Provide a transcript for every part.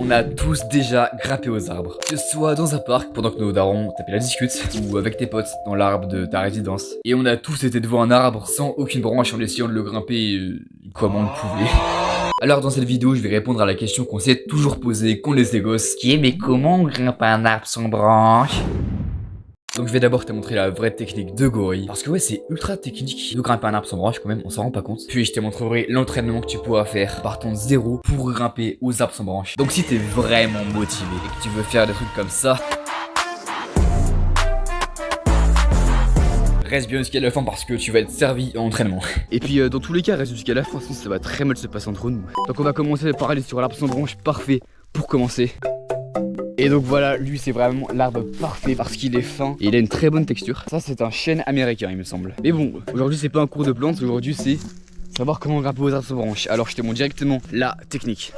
On a tous déjà grimpé aux arbres, que ce soit dans un parc pendant que nos darons tapaient la discute, ou avec tes potes dans l'arbre de ta résidence. Et on a tous été devant un arbre sans aucune branche en essayant de le grimper comme on le pouvait. Alors dans cette vidéo, je vais répondre à la question qu'on s'est toujours posée quand on était gosses, qui est mais comment on grimpe un arbre sans branche? Donc je vais d'abord te montrer la vraie technique de gorille. Parce que ouais, c'est ultra technique de grimper un arbre sans branche quand même, on s'en rend pas compte. Puis je te montrerai l'entraînement que tu pourras faire partant de zéro pour grimper aux arbres sans branche. Donc si t'es vraiment motivé et que tu veux faire des trucs comme ça, reste bien jusqu'à la fin parce que tu vas être servi en entraînement. Et puis dans tous les cas, reste jusqu'à la fin, sinon ça va très mal se passer entre nous. Donc on va commencer par aller sur l'arbre sans branche, parfait pour commencer. Et donc voilà, lui c'est vraiment l'arbre parfait parce qu'il est fin et il a une très bonne texture. Ça c'est un chêne américain il me semble. Mais bon, aujourd'hui c'est pas un cours de plantes, aujourd'hui c'est savoir comment grimper aux arbres sans branches. Alors je te montre directement la technique.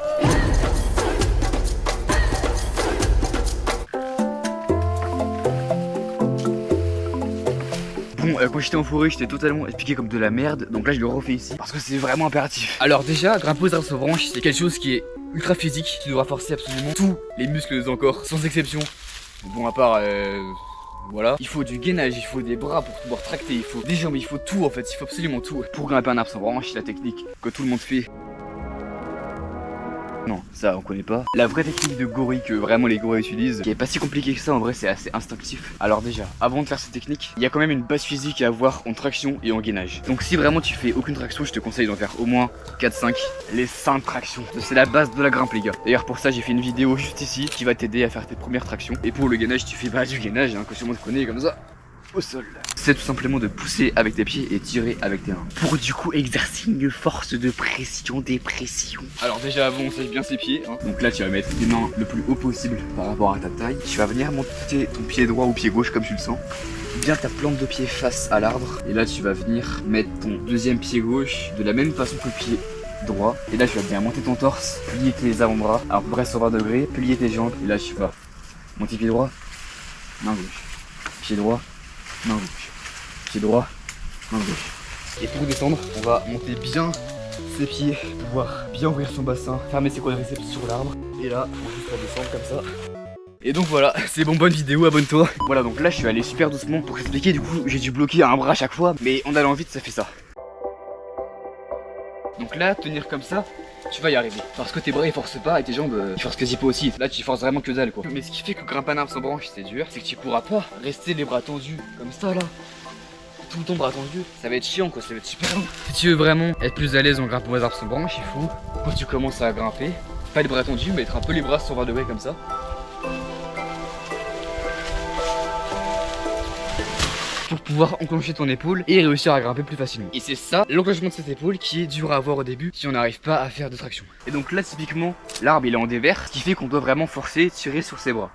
Bon, quand j'étais en forêt, j'étais totalement expliqué comme de la merde. Donc là, je le refais ici parce que c'est vraiment impératif. Alors, déjà, grimper aux arbres sans branches, c'est quelque chose qui est ultra physique. Tu devras forcer absolument tous les muscles de ton corps, sans exception. Bon, à part. Voilà. Il faut du gainage, il faut des bras pour pouvoir tracter, il faut des jambes, il faut tout en fait, il faut absolument tout. Pour grimper un arbre sans branche, c'est la technique que tout le monde fait. Non, ça on connaît pas. La vraie technique de gorille que vraiment les gorilles utilisent, qui est pas si compliqué que ça, en vrai c'est assez instinctif. Alors déjà, avant de faire cette technique, il y a quand même une base physique à avoir en traction et en gainage. Donc si vraiment tu fais aucune traction, je te conseille d'en faire au moins 4-5. Les 5 tractions, c'est la base de la grimpe les gars. D'ailleurs pour ça j'ai fait une vidéo juste ici qui va t'aider à faire tes premières tractions. Et pour le gainage, tu fais du gainage, hein, que tout le monde connaît comme ça. Au sol. C'est tout simplement de pousser avec tes pieds et tirer avec tes mains. Pour du coup exercer une force de pression, dépression. Alors déjà avant on sèche bien ses pieds hein. Donc là tu vas mettre tes mains le plus haut possible par rapport à ta taille. Tu vas venir monter ton pied droit ou pied gauche comme tu le sens. Bien ta plante de pied face à l'arbre. Et là tu vas venir mettre ton deuxième pied gauche de la même façon que le pied droit. Et là tu vas bien monter ton torse, plier tes avant-bras à peu près 120 degrés, plier tes jambes. Et là tu vas monter pied droit, main gauche, pied droit, main gauche, pied droit, main gauche. Et pour descendre, on va monter bien ses pieds, pouvoir bien ouvrir son bassin, fermer ses quadriceps sur l'arbre. Et là, on juste redescendre comme ça. Et donc voilà, c'est bon, bonne vidéo, abonne-toi. Voilà, donc là je suis allé super doucement pour expliquer, du coup j'ai dû bloquer un bras à chaque fois, mais en allant vite ça fait ça. Donc là, tenir comme ça, tu vas y arriver. Parce que tes bras ils forcent pas et tes jambes ils forcent quasi pas aussi. Là tu forces vraiment que dalle quoi. Mais ce qui fait que grimper un arbre sans branche c'est dur, c'est que tu pourras pas rester les bras tendus comme ça là. Tout le temps bras tendus, ça va être chiant quoi, ça va être super long. Si tu veux vraiment être plus à l'aise en grimpant aux arbres sans branche, il faut, quand tu commences à grimper, pas les bras tendus, mais être un peu les bras 120 degrés comme ça. Pour pouvoir enclencher ton épaule et réussir à grimper plus facilement. Et c'est ça, l'enclenchement de cette épaule qui est dur à avoir au début si on n'arrive pas à faire de traction. Et donc là typiquement, l'arbre il est en dévers, ce qui fait qu'on doit vraiment forcer, tirer sur ses bras.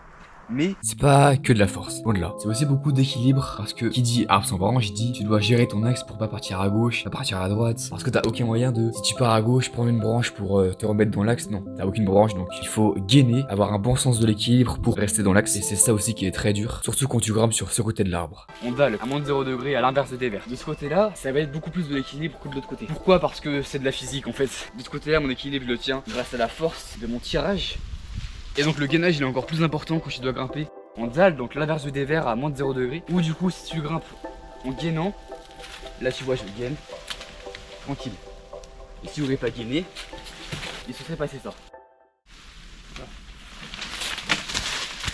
Mais c'est pas que de la force, loin de là. C'est aussi beaucoup d'équilibre parce que qui dit arbre sans branche dit tu dois gérer ton axe pour pas partir à gauche, pas partir à droite. Parce que t'as aucun moyen de, si tu pars à gauche, prendre une branche pour te remettre dans l'axe. Non, t'as aucune branche donc il faut gainer, avoir un bon sens de l'équilibre pour rester dans l'axe. Et c'est ça aussi qui est très dur, surtout quand tu grimpes sur ce côté de l'arbre. On dalle à moins de 0 degré à l'inverse des verts. De ce côté là, ça va être beaucoup plus de l'équilibre que de l'autre côté. Pourquoi? Parce que c'est de la physique en fait. De ce côté là, mon équilibre je le tiens grâce à la force de mon tirage. Et donc le gainage il est encore plus important quand tu dois grimper en dalle, donc l'inverse du dévers à moins de 0 degré. Ou du coup si tu grimpes en gainant, là tu vois je gaine, tranquille. Et si j'aurais pas gainé, il se serait passé ça.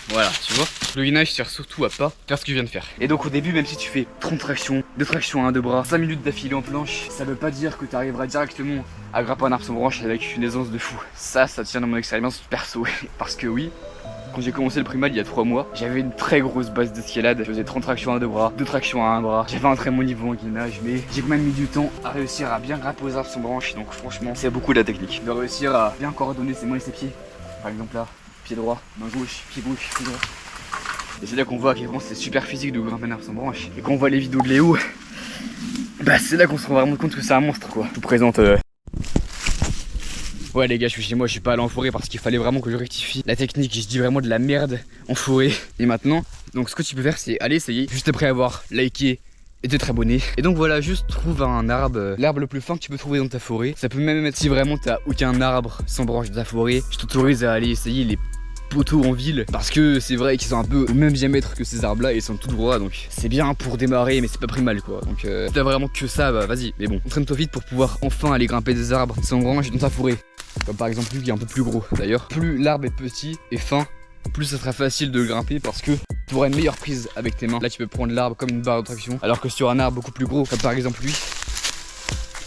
Voilà, tu vois. Le gainage sert surtout à pas faire ce que je viens de faire. Et donc au début, même si tu fais 30 tractions, 2 tractions à 1 2 bras, 5 minutes d'affilée en planche, ça veut pas dire que tu arriveras directement à grimper un arbre sans branche avec une aisance de fou. Ça tient dans mon expérience perso. Parce que oui, quand j'ai commencé le primal il y a 3 mois, j'avais une très grosse base d'escalade. Je faisais 30 tractions à 2 bras, 2 tractions à 1 bras. J'avais un très bon niveau en gainage, mais j'ai quand même mis du temps à réussir à bien grimper aux arbres sans branche. Donc franchement, c'est beaucoup de la technique. De réussir à bien coordonner ses mains et ses pieds. Par exemple là, pied droit, main gauche, pied droit. Et c'est là qu'on voit à quel point c'est super physique de grimper un arbre sans branche. Et quand on voit les vidéos de Léo, bah c'est là qu'on se rend vraiment compte que c'est un monstre quoi. Je vous présente Ouais les gars, je suis chez moi, je suis pas allé en forêt parce qu'il fallait vraiment que je rectifie la technique. Je dis vraiment de la merde en forêt. Et maintenant, donc ce que tu peux faire c'est aller essayer juste après avoir liké et de t'être abonné. Et donc voilà, juste trouve un arbre, l'arbre le plus fin que tu peux trouver dans ta forêt. Ça peut même être si vraiment t'as aucun arbre sans branche de ta forêt. Je t'autorise à aller essayer les poteaux en ville parce que c'est vrai qu'ils sont un peu au même diamètre que ces arbres là et ils sont tout droits, donc c'est bien pour démarrer mais c'est pas pris mal quoi. Donc si t'as vraiment que ça, bah vas-y, mais bon, entraîne-toi vite pour pouvoir enfin aller grimper des arbres sans branche dans ta forêt. Comme par exemple lui qui est un peu plus gros. D'ailleurs, plus l'arbre est petit et fin, plus ça sera facile de le grimper parce que tu auras une meilleure prise avec tes mains. Là tu peux prendre l'arbre comme une barre de traction, alors que sur un arbre beaucoup plus gros, comme par exemple lui,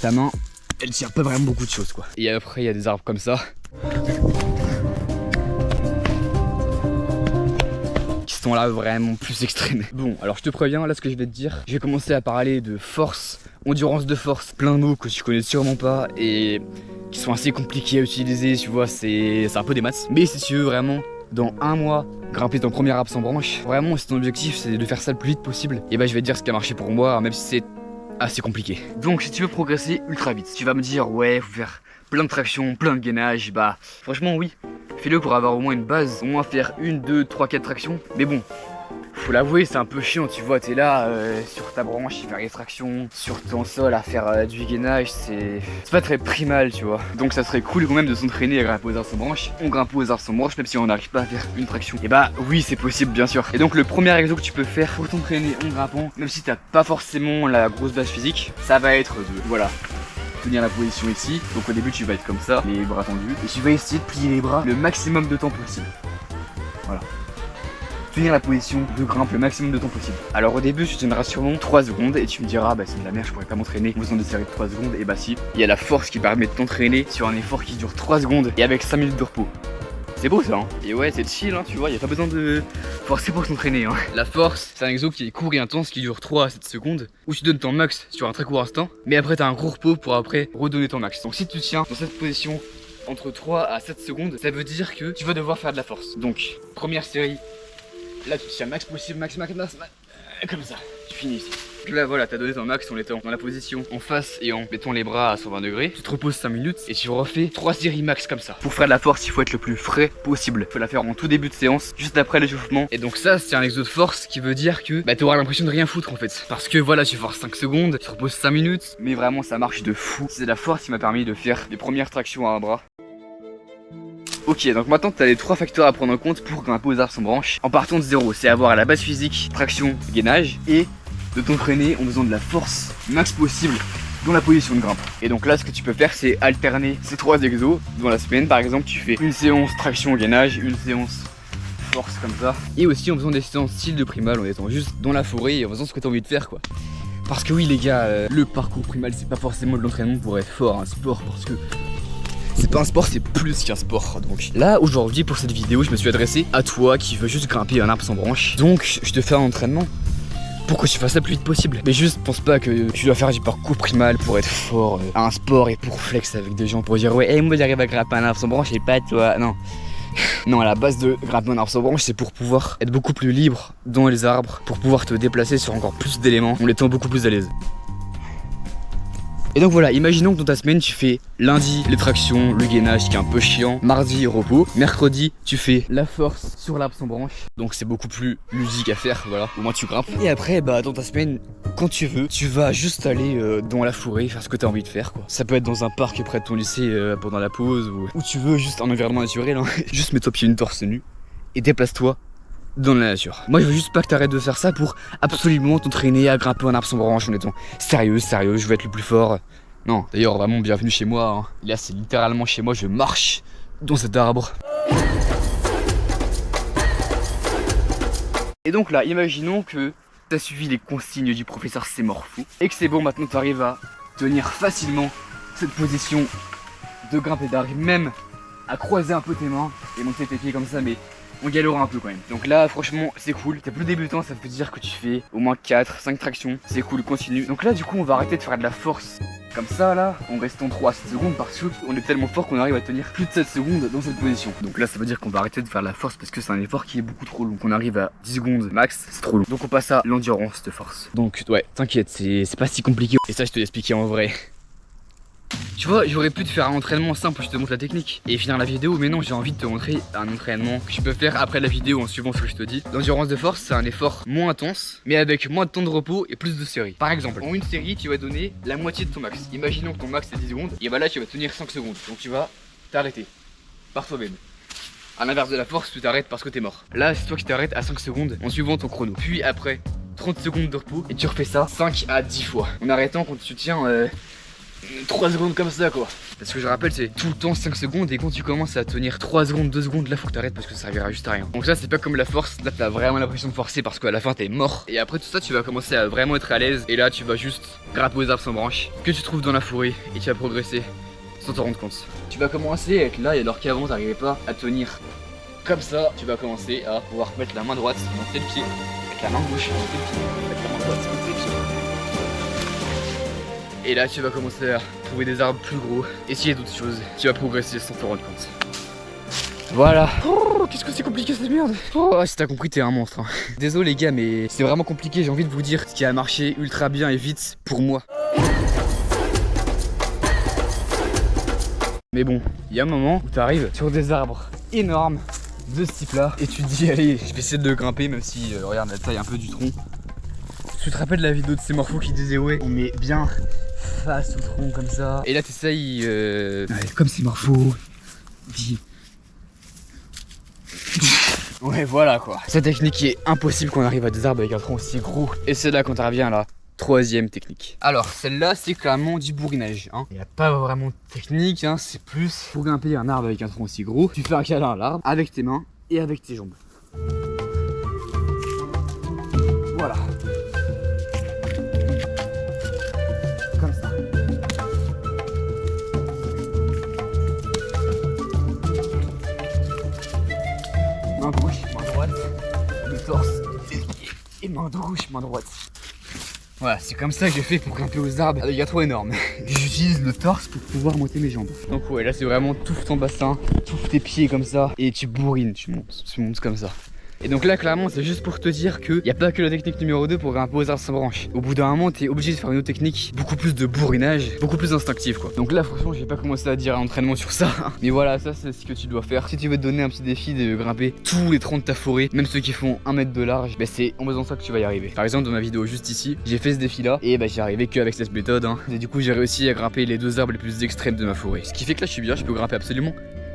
ta main elle tient pas vraiment beaucoup de choses quoi. Et après il y a des arbres comme ça qui sont là vraiment plus extrêmes. Bon, alors je te préviens, là ce que je vais te dire, je vais commencer à parler de force, endurance de force, plein de mots que tu connais sûrement pas et qui sont assez compliqués à utiliser, tu vois, c'est un peu des maths. Mais si tu veux vraiment dans un mois grimper ton premier arbre sans branche, vraiment si ton objectif c'est de faire ça le plus vite possible, et bah je vais te dire ce qui a marché pour moi, même si c'est assez compliqué. Donc si tu veux progresser ultra vite, tu vas me dire ouais faut faire plein de tractions, plein de gainage, bah franchement oui, fais-le pour avoir au moins une base, au moins faire 1, 2, 3, 4 tractions, mais bon, faut l'avouer c'est un peu chiant, tu vois, t'es là sur ta branche à faire les tractions, sur ton sol à faire du gainage, c'est pas très primal tu vois. Donc ça serait cool quand même de s'entraîner à grimper aux arbres sans branche. On grimpe aux arbres sans branche même si on n'arrive pas à faire une traction. Et bah oui c'est possible bien sûr. Et donc le premier exo que tu peux faire pour t'entraîner en grimpant, même si t'as pas forcément la grosse base physique, ça va être de voilà, tenir la position ici. Donc au début tu vas être comme ça, les bras tendus, et tu vas essayer de plier les bras le maximum de temps possible. Voilà. Tenir la position de grimpe le maximum de temps possible. Alors au début tu tiendras sûrement 3 secondes et tu me diras bah c'est de la merde, je pourrais pas m'entraîner en faisant des séries de 3 secondes. Et bah si, il y a la force qui permet de t'entraîner sur un effort qui dure 3 secondes et avec 5 minutes de repos. C'est beau ça hein. Et ouais c'est chill hein, tu vois, il y a pas besoin de forcer pour s'entraîner hein. La force c'est un exo qui est court et intense qui dure 3 à 7 secondes où tu donnes ton max sur un très court instant, mais après t'as un gros repos pour après redonner ton max. Donc si tu tiens dans cette position entre 3 à 7 secondes, ça veut dire que tu vas devoir faire de la force. Donc première série, là tu tiens max possible, max, comme ça, tu finis ici. Là voilà, t'as donné ton max en étant dans la position en face et en mettant les bras à 120 degrés. Tu te reposes 5 minutes et tu refais 3 séries max comme ça. Pour faire de la force, il faut être le plus frais possible. Faut la faire en tout début de séance, juste après l'échauffement. Et donc ça, c'est un exo de force qui veut dire que bah t'auras l'impression de rien foutre en fait. Parce que voilà, tu forces 5 secondes, tu te reposes 5 minutes, mais vraiment ça marche de fou. C'est la force qui m'a permis de faire les premières tractions à un bras. Ok, donc maintenant tu as les 3 facteurs à prendre en compte pour grimper aux arbres sans branche. En partant de zéro, c'est avoir la base physique, traction, gainage, et de t'entraîner en faisant de la force max possible dans la position de grimpe. Et donc là ce que tu peux faire c'est alterner ces 3 exos. Dans la semaine par exemple tu fais une séance traction gainage, une séance force comme ça, et aussi en faisant des séances style de primal en étant juste dans la forêt et en faisant ce que tu as envie de faire quoi. Parce que oui les gars, le parcours primal c'est pas forcément de l'entraînement pour être fort, un sport, parce que c'est pas un sport, c'est plus qu'un sport. Donc là aujourd'hui pour cette vidéo je me suis adressé à toi qui veux juste grimper un arbre sans branche. Donc je te fais un entraînement pour que tu fasses ça le plus vite possible. Mais juste pense pas que tu dois faire du parcours primal pour être fort à un sport et pour flex avec des gens pour dire ouais hey, moi j'arrive à grimper un arbre sans branche et pas toi. Non. Non, à la base de grimper un arbre sans branche c'est pour pouvoir être beaucoup plus libre dans les arbres, pour pouvoir te déplacer sur encore plus d'éléments en étant beaucoup plus à l'aise. Et donc voilà, imaginons que dans ta semaine tu fais lundi les tractions, le gainage qui est un peu chiant, mardi repos, mercredi tu fais la force sur l'arbre sans branche, donc c'est beaucoup plus ludique à faire, voilà, au moins tu grimpes. Et après bah dans ta semaine, quand tu veux, tu vas juste aller dans la forêt, faire ce que tu as envie de faire quoi. Ça peut être dans un parc près de ton lycée pendant la pause, ou tu veux juste un environnement naturel, hein. Juste mets-toi pieds nus torse nu et déplace-toi dans la nature. Moi je veux juste pas que t'arrêtes de faire ça pour absolument t'entraîner à grimper un arbre sans branche en étant sérieux, je veux être le plus fort. Non, d'ailleurs vraiment bienvenue chez moi hein. Là c'est littéralement chez moi, je marche dans cet arbre. Et donc là, imaginons que t'as suivi les consignes du professeur Sémorfou et que c'est bon, maintenant t'arrives à tenir facilement cette position de grimper, t'arrives même à croiser un peu tes mains et monter tes pieds comme ça, mais on galère un peu quand même. Donc là franchement c'est cool, t'es plus débutant, ça veut dire que tu fais au moins 4-5 tractions, c'est cool, continue. Donc là du coup on va arrêter de faire de la force comme ça là, en restant 3 à 7 secondes parce qu'on est tellement fort qu'on arrive à tenir plus de 7 secondes dans cette position. Donc là ça veut dire qu'on va arrêter de faire de la force parce que c'est un effort qui est beaucoup trop long. On arrive à 10 secondes max, c'est trop long. Donc on passe à l'endurance de force. Donc ouais, t'inquiète, c'est pas si compliqué. Et ça je te l'ai expliqué en vrai. Tu vois, j'aurais pu te faire un entraînement simple où je te montre la technique et finir la vidéo, mais non, j'ai envie de te montrer un entraînement que tu peux faire après la vidéo en suivant ce que je te dis. L'endurance de force, c'est un effort moins intense, mais avec moins de temps de repos et plus de séries. Par exemple, en une série, tu vas donner la moitié de ton max. Imaginons que ton max c'est 10 secondes, et bah là, tu vas tenir 5 secondes. Donc tu vas t'arrêter par toi-même. À l'inverse de la force, tu t'arrêtes parce que t'es mort. Là, c'est toi qui t'arrêtes à 5 secondes en suivant ton chrono. Puis après, 30 secondes de repos et tu refais ça 5 à 10 fois. En arrêtant quand tu tiens 3 secondes comme ça quoi. Parce que je rappelle c'est tout le temps 5 secondes et quand tu commences à tenir 3 secondes, 2 secondes, là faut que t'arrêtes parce que ça servira juste à rien. Donc ça c'est pas comme la force, là t'as vraiment l'impression de forcer parce qu'à la fin t'es mort. Et après tout ça tu vas commencer à vraiment être à l'aise et là tu vas juste grimper aux arbres sans branches que tu trouves dans la forêt et tu vas progresser sans t'en rendre compte. Tu vas commencer à être là et alors qu'avant t'arrivais pas à tenir comme ça, tu vas commencer à pouvoir mettre la main droite, monter le pied, mettre la main gauche, monter le pied, mettre la main droite, monter le pied. Et là tu vas commencer à trouver des arbres plus gros, essayer d'autres choses, tu vas progresser sans te rendre compte. Voilà. Oh, qu'est-ce que c'est compliqué cette merde. Oh, si t'as compris t'es un monstre hein. Désolé les gars mais c'est vraiment compliqué, j'ai envie de vous dire ce qui a marché ultra bien et vite pour moi. Mais bon, il y a un moment où t'arrives sur des arbres énormes de ce type là et tu te dis allez je vais essayer de grimper même si regarde la taille un peu du tronc. Tu te rappelles la vidéo de ces morphos qui disait ouais on met bien face au tronc comme ça. Et là t'essayes ouais, comme ces morphos. Dis. Ouais voilà quoi. Cette technique est impossible qu'on arrive à des arbres avec un tronc aussi gros. Et c'est là qu'on revient à la troisième technique. Alors celle-là c'est clairement du bourrinage hein. Il n'y a pas vraiment de technique hein. C'est plus pour grimper un arbre avec un tronc aussi gros. Tu fais un câlin à l'arbre avec tes mains et avec tes jambes. Voilà. Comme ça. Main gauche, main droite, le torse, et main gauche, main droite. Voilà, c'est comme ça que j'ai fait pour grimper aux arbres avec un tronc énorme. J'utilise le torse pour pouvoir monter mes jambes. Donc ouais, là c'est vraiment tout ton bassin, tout tes pieds comme ça, et tu bourrines, tu montes comme ça. Et donc là clairement c'est juste pour te dire qu'il n'y a pas que la technique numéro 2 pour grimper aux arbres sans branches. Au bout d'un moment t'es obligé de faire une autre technique, beaucoup plus de bourrinage, beaucoup plus instinctive quoi. Donc là franchement j'ai pas commencé à dire un entraînement sur ça. Mais voilà, ça c'est ce que tu dois faire. Si tu veux te donner un petit défi de grimper tous les troncs de ta forêt, même ceux qui font 1 mètre de large, bah c'est en faisant ça que tu vas y arriver. Par exemple dans ma vidéo juste ici, j'ai fait ce défi là et bah j'y arrivé qu'avec cette méthode hein. Et du coup j'ai réussi à grimper les 2 arbres les plus extrêmes de ma forêt. Ce qui fait que là je suis bien, je peux grimper absolument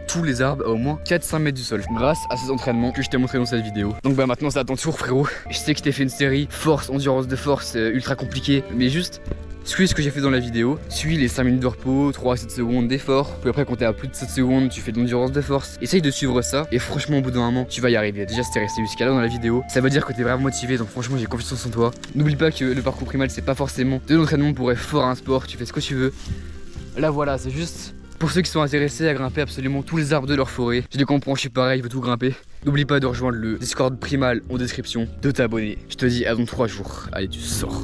tous les arbres à au moins 4-5 mètres du sol grâce à ces entraînements que je t'ai montré dans cette vidéo. Donc bah maintenant c'est à ton tour frérot. Je sais que t'ai fait une série force, endurance de force ultra compliquée, mais juste suis ce que j'ai fait dans la vidéo, suis les 5 minutes de repos, 3 à 7 secondes d'effort, puis après quand t'es à plus de 7 secondes tu fais de l'endurance de force. Essaye de suivre ça et franchement au bout d'un moment tu vas y arriver. Déjà si t'es resté jusqu'à là dans la vidéo, ça veut dire que t'es vraiment motivé, donc franchement j'ai confiance en toi. N'oublie pas que le parcours primal c'est pas forcément de l'entraînement pour être fort à un sport, tu fais ce que tu veux. Là voilà, c'est juste pour ceux qui sont intéressés à grimper absolument tous les arbres de leur forêt. Je les comprends, je suis pareil, je veux tout grimper. N'oublie pas de rejoindre le Discord primal en description, de t'abonner. Je te dis à dans 3 jours. Allez, tu sors.